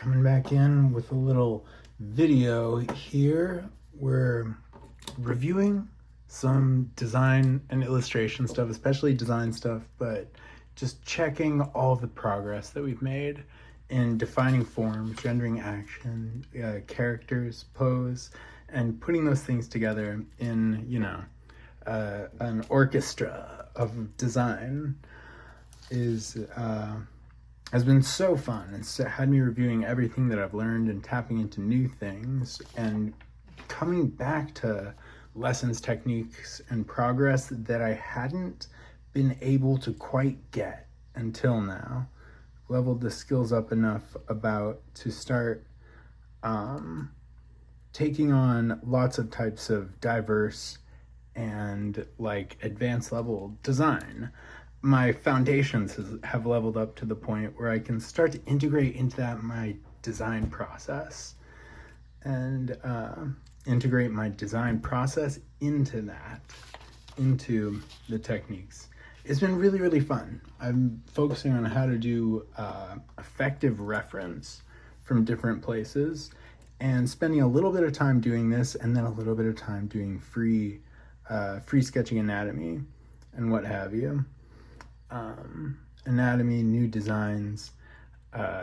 coming back in with a little video here. We're reviewing some design and illustration stuff, especially design stuff, but just checking all the progress that we've made in defining forms, rendering action, characters, pose, and putting those things together in, an orchestra of design has been so fun. It's had me reviewing everything that I've learned and tapping into new things and coming back to lessons, techniques, and progress that I hadn't been able to quite get until now. Leveled the skills up enough to start taking on lots of types of diverse and advanced level design. My foundations have leveled up to the point where I can start to integrate into that my design process and integrate my design process into the techniques. It's been really, really fun. I'm focusing on how to do effective reference from different places and spending a little bit of time doing this and then a little bit of time doing free sketching anatomy and what have you. Anatomy, new designs,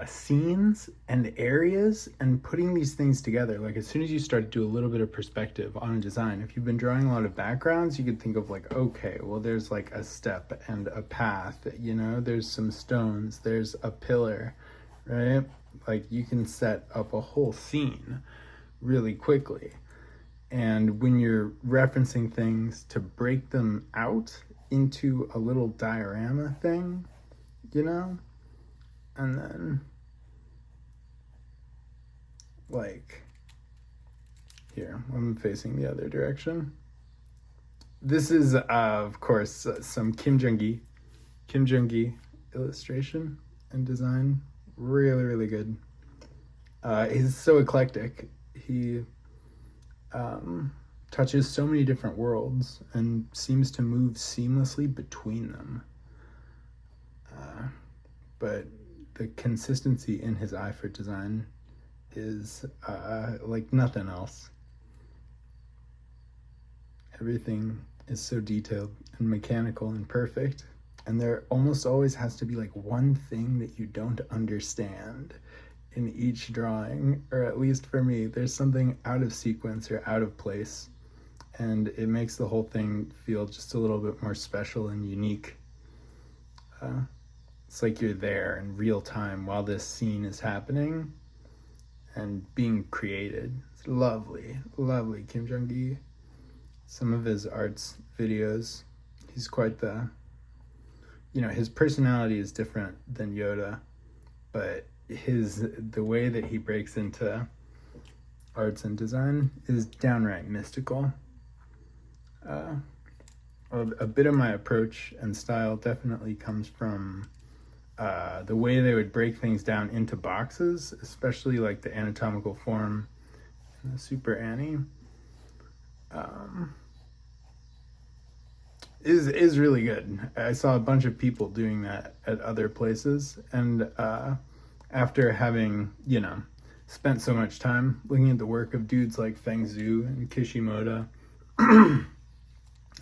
scenes and areas, and putting these things together. Like as soon as you start to do a little bit of perspective on a design, if you've been drawing a lot of backgrounds, you could think of okay, well, there's a step and a path, there's some stones, there's a pillar, right? You can set up a whole scene really quickly. And when you're referencing things, to break them out into a little diorama thing, and then here, I'm facing the other direction. This is of course some Kim Jung-gi illustration and design. Really, really good. He's so eclectic. He touches so many different worlds and seems to move seamlessly between them. But the consistency in his eye for design is like nothing else. Everything is so detailed and mechanical and perfect, and there almost always has to be one thing that you don't understand in each drawing, or at least for me, there's something out of sequence or out of place, and it makes the whole thing feel just a little bit more special and unique. It's like you're there in real time while this scene is happening and being created. It's lovely, lovely Kim Jung-gi. Some of his arts videos, he's quite his personality is different than Yoda, but the way that he breaks into arts and design is downright mystical. A bit of my approach and style definitely comes from the way they would break things down into boxes, especially the anatomical form in the Super Annie. Is really good. I saw a bunch of people doing that at other places, and after having spent so much time looking at the work of dudes like Feng Zhu and Kishimoto,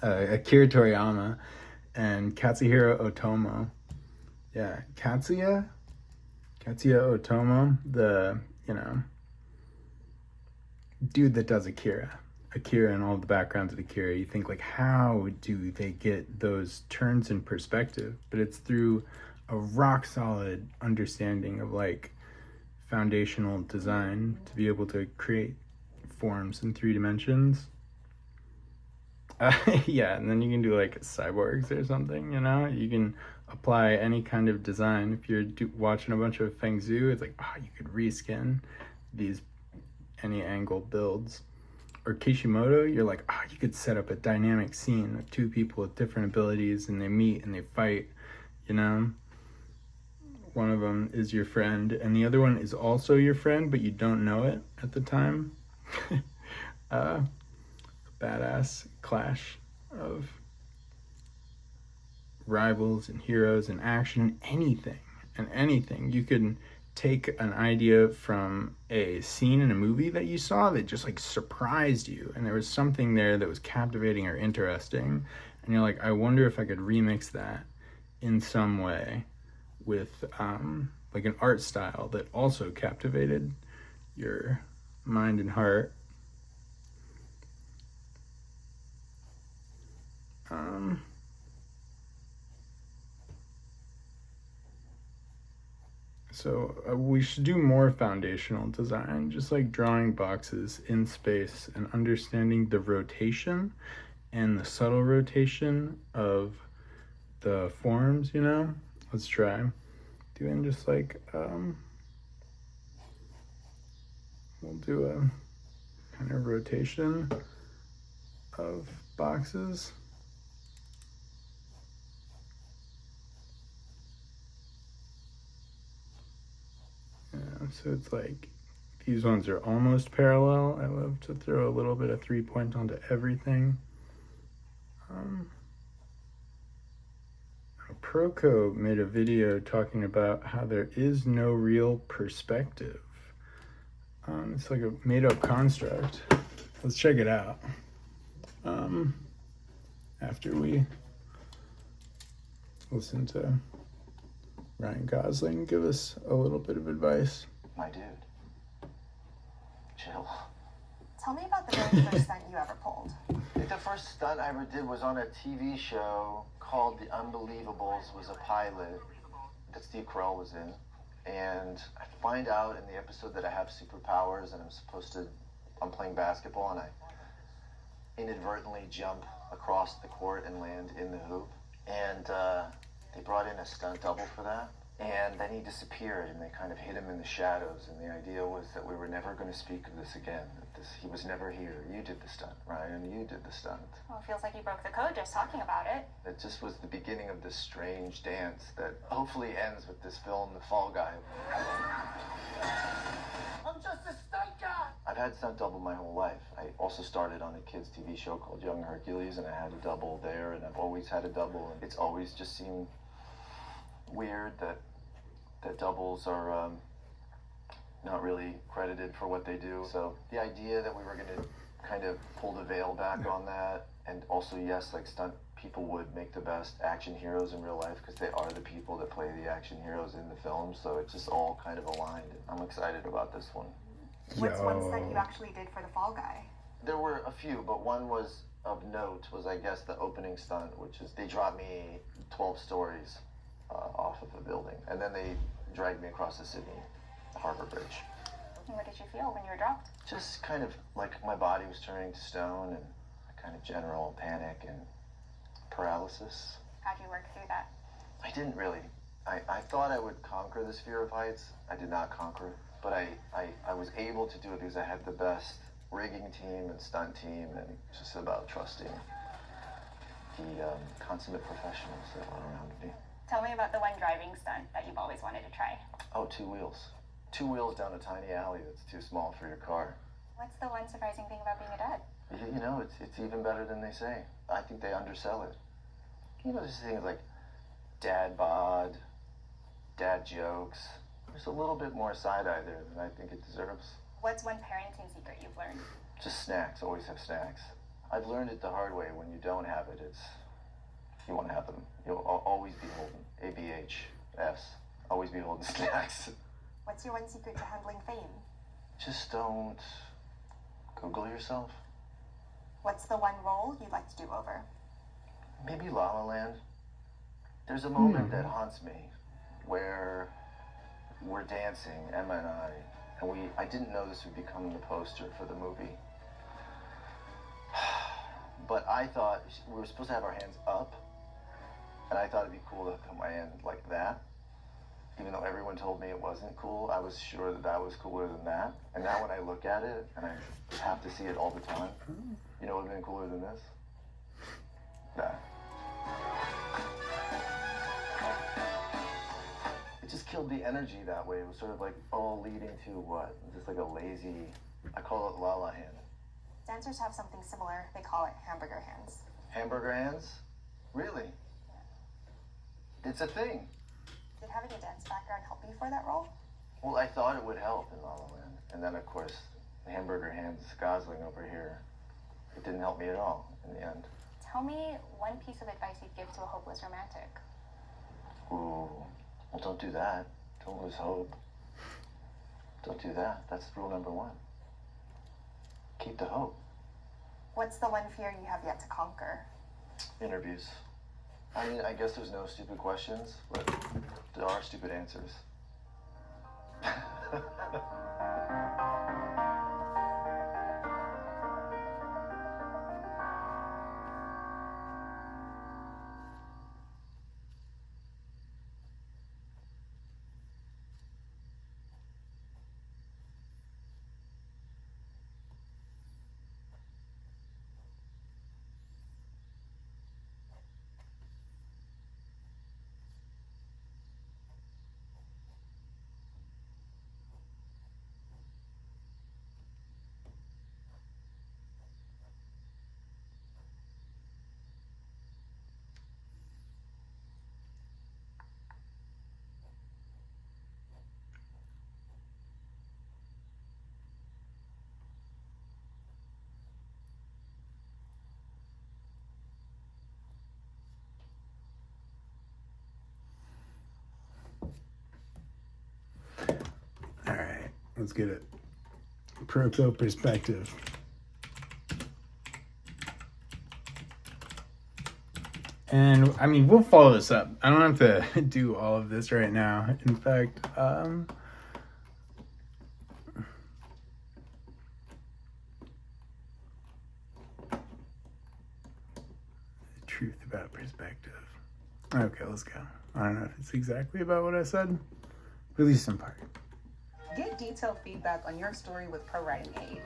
Akira Toriyama, and Katsuhiro Otomo. Yeah, Katsuya Otomo, the dude that does Akira and all the backgrounds of Akira. You think how do they get those turns in perspective? But it's through a rock solid understanding of foundational design to be able to create forms in 3 dimensions. Yeah, and then you can do cyborgs or something, you can apply any kind of design. If you're watching a bunch of Feng Zhu, it's you could reskin these any angle builds. Or Kishimoto, you're you could set up a dynamic scene with 2 people with different abilities and they meet and they fight, One of them is your friend and the other one is also your friend, but you don't know it at the time. Badass clash of rivals and heroes and action, anything. You can take an idea from a scene in a movie that you saw that just like surprised you, and there was something there that was captivating or interesting, and you're like, I wonder if I could remix that in some way with like an art style that also captivated your mind and heart. So we should do more foundational design, just like drawing boxes in space and understanding the rotation and the subtle rotation of the forms, you know? Let's try doing just like, we'll do a kind of rotation of boxes. So it's like these ones are almost parallel. I love to throw a little bit of 3-point onto everything. Proco made a video talking about how there is no real perspective. It's like a made-up construct. Let's check it out. After we listen to Ryan Gosling give us a little bit of advice. My dude, chill. Tell me about the very first stunt you ever pulled. I think the first stunt I ever did was on a TV show called The Unbelievables. It was a pilot that Steve Carell was in. And I find out in the episode that I have superpowers and I'm playing basketball, and I inadvertently jump across the court and land in the hoop. And they brought in a stunt double for that. And then he disappeared, and they kind of hid him in the shadows. And the idea was that we were never going to speak of this again. He was never here. You did the stunt, Ryan. You did the stunt. Well, it feels like you broke the code just talking about it. It just was the beginning of this strange dance that hopefully ends with this film, The Fall Guy. I'm just a stunt guy! I've had stunt double my whole life. I also started on a kids' TV show called Young Hercules, and I had a double there, and I've always had a double. And it's always just seemed weird that doubles are not really credited for what they do. So the idea that we were going to kind of pull the veil back on that, and also, yes, like stunt people would make the best action heroes in real life because they are the people that play the action heroes in the film. So it's just all kind of aligned. I'm excited about this one. What's one stunt you actually did for The Fall Guy? There were a few, but one was of note was, I guess, the opening stunt, which is they dropped me 12 stories off of a building, and then they dragged me across the Sydney Harbor Bridge. What did you feel when you were dropped? Just kind of like my body was turning to stone, and a kind of general panic and paralysis. How'd you work through that? I didn't really. I thought I would conquer this fear of heights. I did not conquer it, but I was able to do it because I had the best rigging team and stunt team, and it's just about trusting the consummate professionals that are around me. Tell me about the one driving stunt that you've always wanted to try. Oh, 2 wheels. 2 wheels down a tiny alley that's too small for your car. What's the one surprising thing about being a dad? You know, it's even better than they say. I think they undersell it. You know, there's things like dad bod, dad jokes. There's a little bit more side-eye there than I think it deserves. What's one parenting secret you've learned? Just snacks. Always have snacks. I've learned it the hard way. When you don't have it, you won't have them. You'll always be holding ABHS. Always be holding snacks. What's your one secret to handling fame? Just don't Google yourself. What's the one role you'd like to do over? Maybe La La Land. There's a moment that haunts me where we're dancing, Emma and I didn't know this would become the poster for the movie. But I thought we were supposed to have our hands up, and I thought it'd be cool to put my hand like that. Even though everyone told me it wasn't cool, I was sure that was cooler than that. And now when I look at it, and I have to see it all the time, you know what would have been cooler than this? That. It just killed the energy that way. It was sort of like all leading to what? Just like a lazy, I call it la-la hand. Dancers have something similar. They call it hamburger hands. Hamburger hands? Really? It's a thing. Did having a dance background help you for that role? Well, I thought it would help in La La Land. And then, of course, Hamburger Hands Gosling over here, it didn't help me at all in the end. Tell me one piece of advice you'd give to a hopeless romantic. Ooh, well, don't do that. Don't lose hope. Don't do that. That's rule number one. Keep the hope. What's the one fear you have yet to conquer? Interviews. I mean, I guess there's no stupid questions, but there are stupid answers. All right, let's get it. Proto perspective. And I mean, we'll follow this up. I don't have to do all of this right now. In fact, the truth about perspective. Okay, let's go. I don't know if it's exactly about what I said, at least in part. Get detailed feedback on your story with ProWriting Aid.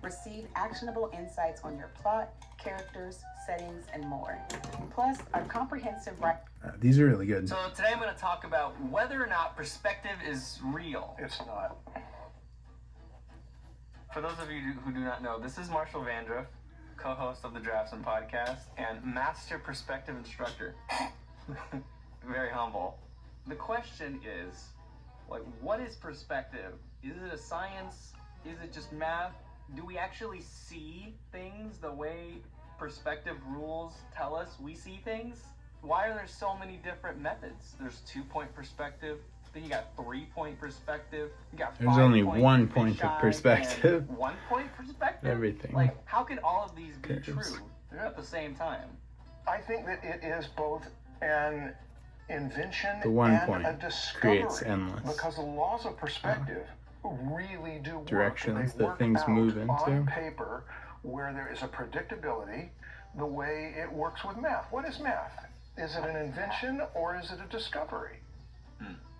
Receive actionable insights on your plot, characters, settings, and more. Plus, our comprehensive These are really good. So today I'm going to talk about whether or not perspective is real. It's not. For those of you who do not know, this is Marshall Vandruff, co-host of the Draftsman podcast and master perspective instructor. Very humble. The question is, like, what is perspective? Is it a science? Is it just math? Do we actually see things the way perspective rules tell us we see things? Why are there so many different methods? There's 2-point perspective, then you got 3-point perspective, you got There's only 5-point, 1 point of fisheye, perspective. and 1-point perspective? Everything. Like, how can all of these be Curves. true at the same time? I think that it is both an invention The 1 and point a discovery. creates endless Because the laws of perspective really do work. directions They that work things out move on into. paper where there is a predictability the way it works with math. What is math? Is it an invention or is it a discovery?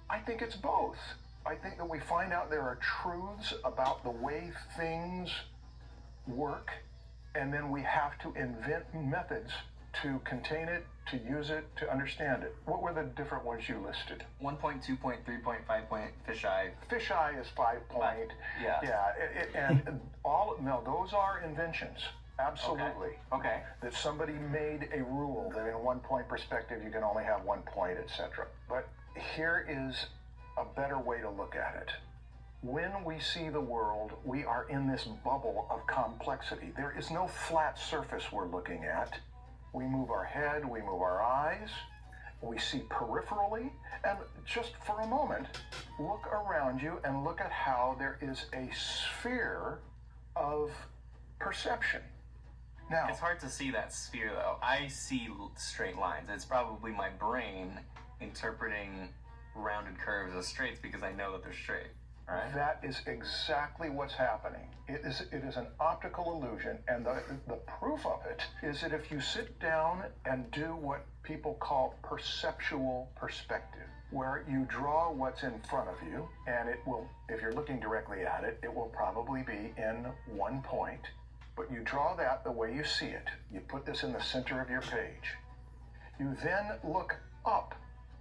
I think it's both. I think that we find out there are truths about the way things work, and then we have to invent methods to contain it, to use it, to understand it. What were the different ones you listed? 1-point, 2-point, 3-point, 5-point, fisheye. Fisheye is 5-point. Yeah. Yeah, and those are inventions. Absolutely. Okay. That somebody made a rule that in 1-point perspective you can only have 1 point, etc. But here is a better way to look at it. When we see the world, we are in this bubble of complexity. There is no flat surface we're looking at. We move our head, we move our eyes, we see peripherally, and just for a moment, look around you and look at how there is a sphere of perception. Now, It's hard to see that sphere, though. I see straight lines. It's probably my brain interpreting rounded curves as straights because I know that they're straight. Right? that is exactly what's happening. It is an optical illusion, and the proof of it is that if you sit down and do what people call perceptual perspective, where you draw what's in front of you, and it will, if you're looking directly at it, it will probably be in 1 point, but you draw that the way you see it. You put this in the center of your page. You then look up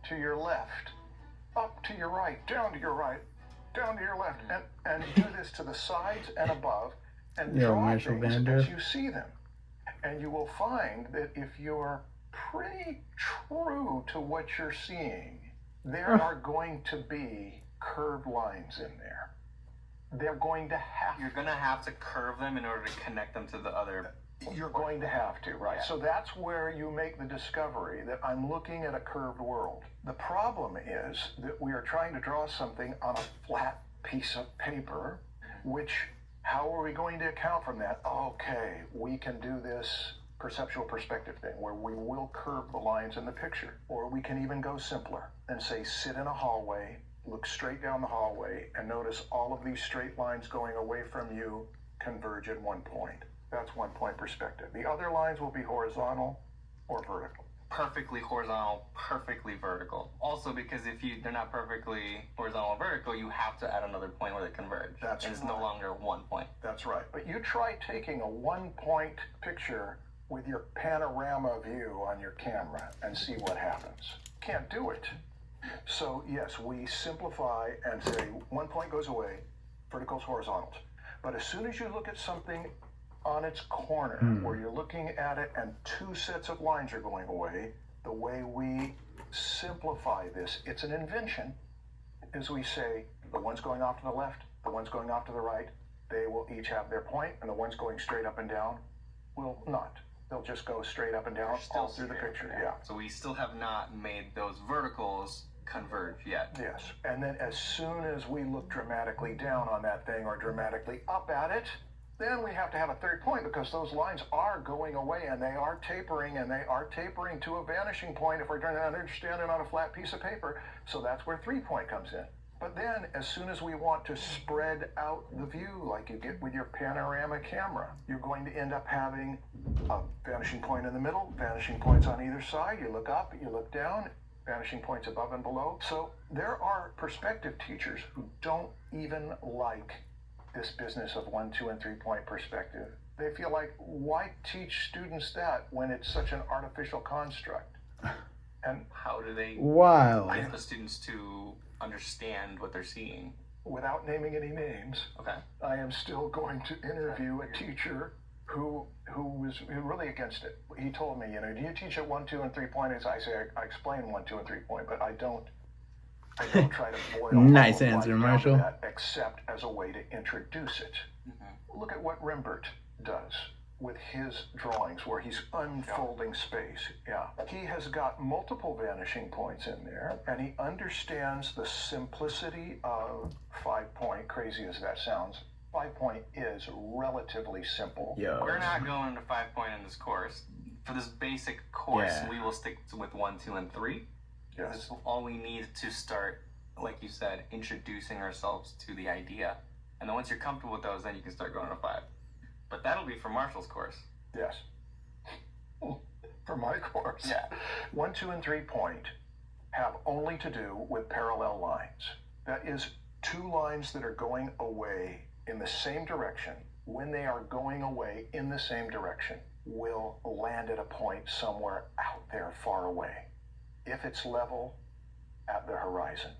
to your left, up to your right, down to your right, down to your left, and do this to the sides and above, and Yeah, draw Marshall things Vander. as you see them. And you will find that if you're pretty true to what you're seeing, there are going to be curved lines in there. They're going to have You're gonna have to curve them in order to connect them to the other. You're going to have to, right? Yeah. So that's where you make the discovery that I'm looking at a curved world. The problem is that we are trying to draw something on a flat piece of paper, which, how are we going to account from that? Okay, we can do this perceptual perspective thing where we will curve the lines in the picture. Or we can even go simpler and say, sit in a hallway, look straight down the hallway, and notice all of these straight lines going away from you converge at one point. That's 1 point perspective. The other lines will be horizontal or vertical. Perfectly horizontal, perfectly vertical. Also, because they're not perfectly horizontal or vertical, you have to add another point where they converge. That's and it's no right. longer 1 point. That's right. But you try taking a 1 point picture with your panorama view on your camera and see what happens. Can't do it. So yes, we simplify and say 1 point goes away, verticals, horizontals. But as soon as you look at something on its corner, where you're looking at it and 2 sets of lines are going away, the way we simplify this, it's an invention, is we say the ones going off to the left, the ones going off to the right, they will each have their point, and the ones going straight up and down will not. They'll just go straight up and down all through the picture. Yeah. So we still have not made those verticals converge yet. Yes. And then as soon as we look dramatically down on that thing or dramatically up at it, then we have to have a third point because those lines are going away and they are tapering to a vanishing point if we're going to understand it on a flat piece of paper. So that's where 3 point comes in. But then as soon as we want to spread out the view like you get with your panorama camera, you're going to end up having a vanishing point in the middle, vanishing points on either side. You look up, you look down, vanishing points above and below. So there are perspective teachers who don't even like this business of 1, 2, and 3 point perspective. They feel like, why teach students that when it's such an artificial construct? And How do they Wild. get the students to understand what they're seeing? without naming any names, Okay. I am still going to interview a teacher who was really against it. He told me, do you teach at 1, 2, and 3 point? I say I explain 1, 2, and 3 point, but I don't try to boil Nice all of answer, life down to Marshall. that, except as a way to introduce it. Look at what Rembert does with his drawings where he's unfolding space. Yeah. He has got multiple vanishing points in there, and he understands the simplicity of 5 point, crazy as that sounds. 5 point is relatively simple. Yo. We're not going to 5 point in this course. For this basic course, Yeah. we will stick with 1, 2, and 3. Yes. This is all we need to start, like you said, introducing ourselves to the idea. And then once you're comfortable with those, then you can start going to 5. But that'll be for Marshall's course. Yes. For my course. Yeah. 1, 2, and 3 point have only to do with parallel lines. That is 2 lines that are going away in the same direction. When they are going away in the same direction, will land at a point somewhere out there far away. If it's level, at the horizon.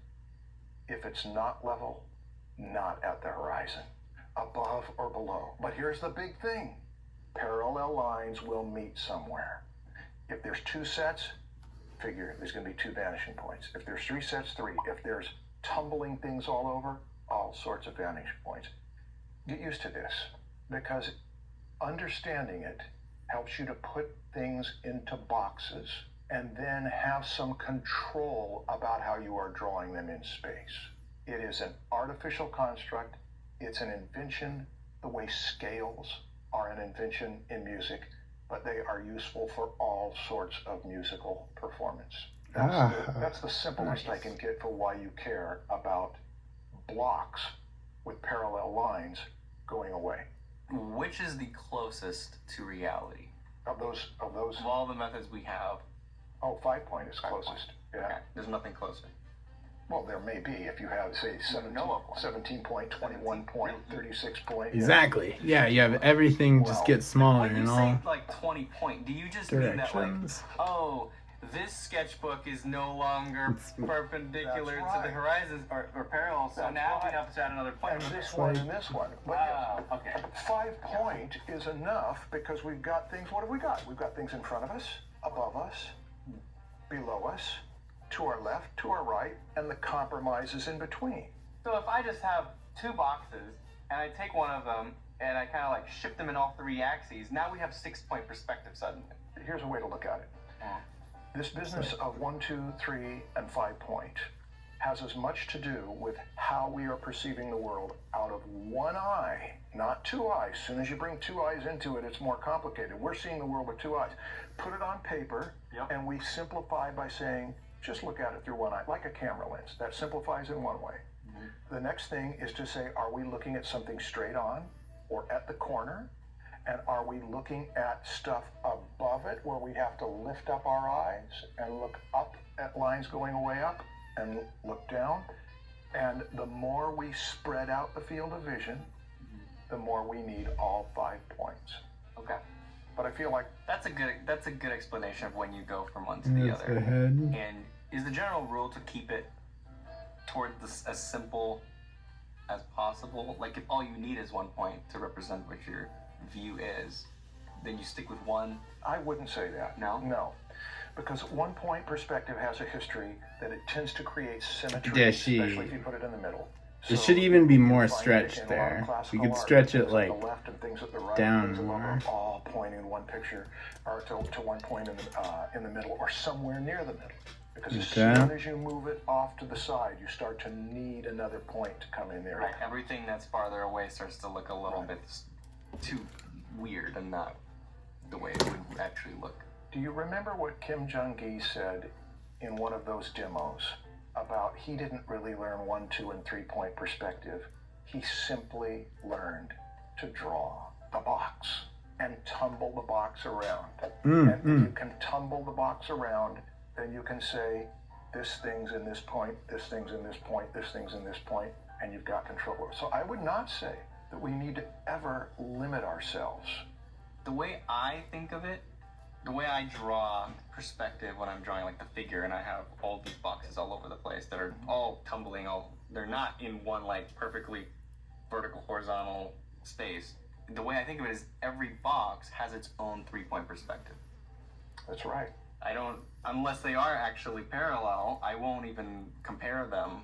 If it's not level, not at the horizon. Above or below. But here's the big thing. Parallel lines will meet somewhere. If there's 2 sets, figure there's going to be 2 vanishing points. If there's 3 sets, 3. If there's tumbling things all over, all sorts of vanishing points. Get used to this, because understanding it helps you to put things into boxes and then have some control about how you are drawing them in space. It is an artificial construct. It's an invention, the way scales are an invention in music, but they are useful for all sorts of musical performance. That's the simplest I can get for why you care about blocks with parallel lines going away. Which is the closest to reality? Of those, Of all the methods we have, 5 point is closest. Yeah. okay, there's nothing closer. Well, there may be if you have, say, 17 point, 21 point, 36 point. Exactly. Yeah, you have everything just gets smaller When you and say all like 20 point, do you just mean that like, directions. oh, this sketchbook is no longer perpendicular That's to the right. horizon or parallel, so That's now right. we have to add another point. And this one and this one. But yes, okay. 5 point is enough because we've got things, what have we got? We've got things in front of us, above us, below us, to our left, to our right, and the compromises in between. So if I just have two boxes and I take one of them and I kind of like shift them in all three axes, now we have 6-point perspective suddenly. Here's a way to look at it. This business of 1, 2, 3, and 5 point has as much to do with how we are perceiving the world out of one eye, not two eyes. As soon as you bring two eyes into it, it's more complicated. We're seeing the world with two eyes. Put it on paper, and we simplify by saying, just look at it through one eye, like a camera lens. That simplifies in one way. The next thing is to say, are we looking at something straight on or at the corner? And are we looking at stuff above it where we have to lift up our eyes and look up at lines going way up and look down? And the more we spread out the field of vision, the more we need all 5 points. Okay. But I feel like That's a good explanation of when you go from one to the That's other. the head. And is the general rule to keep it toward this as simple as possible? Like if all you need is 1 point to represent what your view is, then you stick with one? I wouldn't say that. No? No. Because 1 point perspective has a history that it tends to create symmetry, Yeah, especially if you put it in the middle. It So should even be you more find it stretched in a lot of there. classical We could art, stretch things it at like the left and things at the right, down things above more. are all pointing in one picture, or to 1 point in the middle, or somewhere near the middle. Because as Okay. soon as you move it off to the side, you start to need another point to come in there. Right. Everything that's farther away starts to look a little bit too weird and not the way it would actually look. Do you remember what Kim Jong-gi said in one of those demos about he didn't really learn 1, 2, and 3 point perspective? He simply learned to draw the box and tumble the box around. And if you can tumble the box around, then you can say, this thing's in this point, this thing's in this point, this thing's in this point, and you've got control over it. So I would not say that we need to ever limit ourselves. The way I think of it, the way I draw perspective when I'm drawing like the figure and I have all these boxes all over the place that are all tumbling, they're not in one like perfectly vertical horizontal space. The way I think of it is every box has its own 3-point perspective. That's right. I don't, unless they are actually parallel, I won't even compare them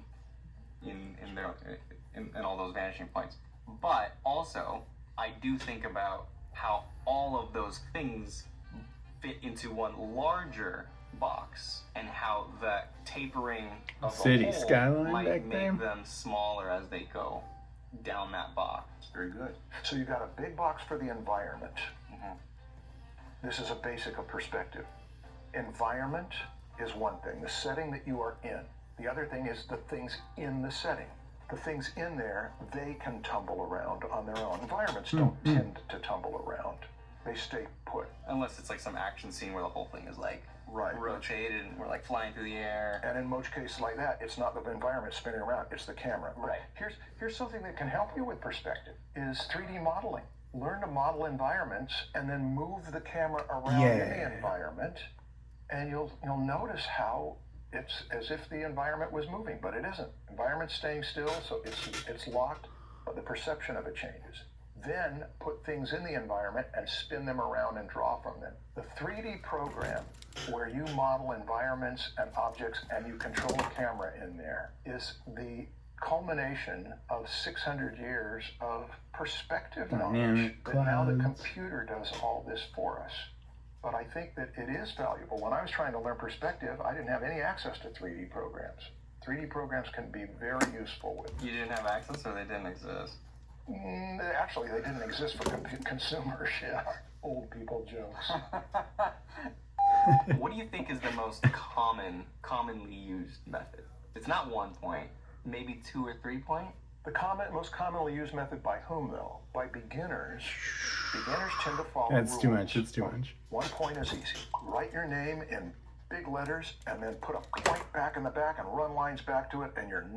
in all those vanishing points. But also, I do think about how all of those things fit into one larger box and how the tapering of the City whole skyline might back make there? them smaller as they go down that box. Very good. So you've got a big box for the environment. This is a basic of perspective. Environment is one thing, the setting that you are in. The other thing is the things in the setting. The things in there, they can tumble around on their own. Environments don't tend to tumble around. They stay put. Unless it's like some action scene where the whole thing is like Right. rotated and we're like flying through the air. And in most cases like that, it's not the environment spinning around, it's the camera. Right. Here's something that can help you with perspective, is 3D modeling. Learn to model environments and then move the camera around in the environment, and you'll notice how it's as if the environment was moving, but it isn't. Environment's staying still, so it's locked, but the perception of it changes. Then put things in the environment and spin them around and draw from them. The 3D program, where you model environments and objects and you control the camera in there, is the culmination of 600 years of perspective knowledge. Dynamic That now the clouds. computer does all this for us. But I think that it is valuable. When I was trying to learn perspective, I didn't have any access to 3D programs. 3D programs can be very useful with. You didn't have access or they didn't exist? Actually, they didn't exist for consumers. Yeah, old people jokes. What do you think is the most commonly used method? It's not 1 point, maybe 2 or 3 point? The most commonly used method by whom, though? By beginners. Beginners tend to follow That's rules. too much. It's too much. 1 point is easy. Write your name in big letters and then put a point back in the back and run lines back to it, and your name